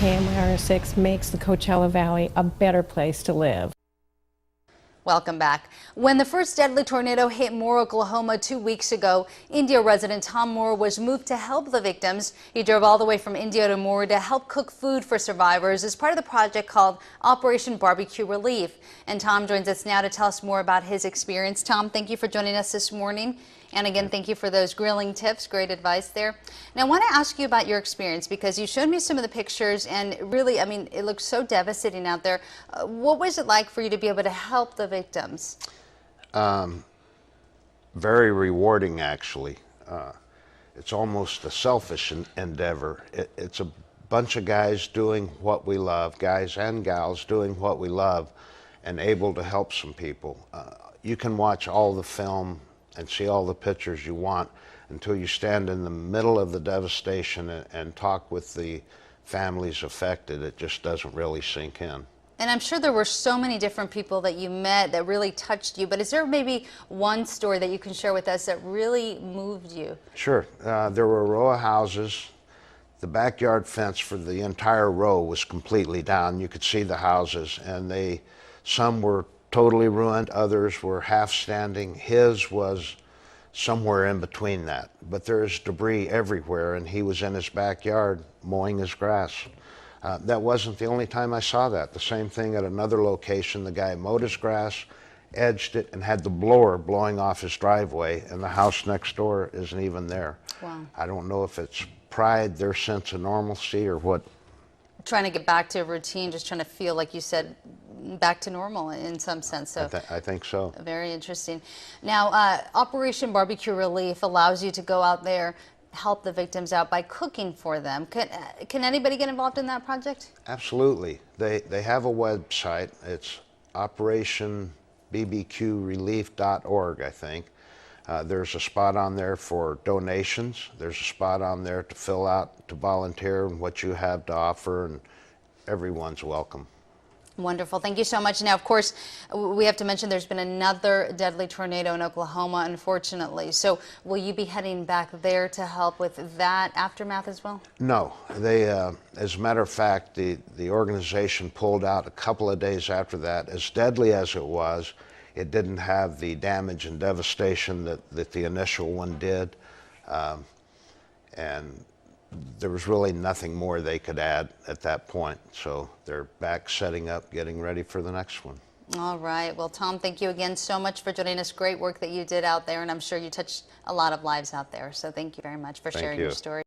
KMIR-6 makes the Coachella Valley a better place to live. Welcome back. When the first deadly tornado hit Moore, Oklahoma 2 weeks ago, Indio resident Tom Moore was moved to help the victims. He drove all the way from Indio to Moore to help cook food for survivors as part of the project called Operation Barbecue Relief. And Tom joins us now to tell us more about his experience. Tom, thank you for joining us this morning. And again, thank you for those grilling tips. Great advice there. Now, I want to ask you about your experience because you showed me some of the pictures and really, I mean, it looks so devastating out there. What was it like for you to be able to help the victims? Very rewarding, actually. It's almost a selfish endeavor. It's a bunch of guys doing what we love, guys and gals doing what we love, and able to help some people. You can watch all the film and see all the pictures you want until you stand in the middle of the devastation and talk with the families affected. It just doesn't really sink in. And I'm sure there were so many different people that you met that really touched you, but is there maybe one story that you can share with us that really moved you? Sure. There were a row of houses. The backyard fence for the entire row was completely down. You could see the houses, and some were totally ruined, others were half standing. His was somewhere in between that. But there's debris everywhere, and he was in his backyard mowing his grass. That wasn't the only time I saw that. The same thing at another location. The guy mowed his grass, edged it, and had the blower blowing off his driveway, and the house next door isn't even there. Wow. I don't know if it's pride, their sense of normalcy, or what. Trying to get back to a routine, just trying to feel, like you said, back to normal in some sense. So I think so. Very interesting. Now, Operation Barbecue Relief allows you to go out there, help the victims out by cooking for them. Can anybody get involved in that project? Absolutely. They have a website. It's operationbbqrelief.org, I think. There's a spot on there for donations. There's a spot on there to fill out, to volunteer, and what you have to offer, and everyone's welcome. Wonderful. Thank you so much. Now, of course, we have to mention there's been another deadly tornado in Oklahoma, unfortunately. So will you be heading back there to help with that aftermath as well? No. As a matter of fact, the organization pulled out a couple of days after that. As deadly as it was, it didn't have the damage and devastation that the initial one did. And there was really nothing more they could add at that point. So they're back setting up, getting ready for the next one. All right. Well, Tom, thank you again so much for joining us. Great work that you did out there, and I'm sure you touched a lot of lives out there. So thank you very much for sharing your story.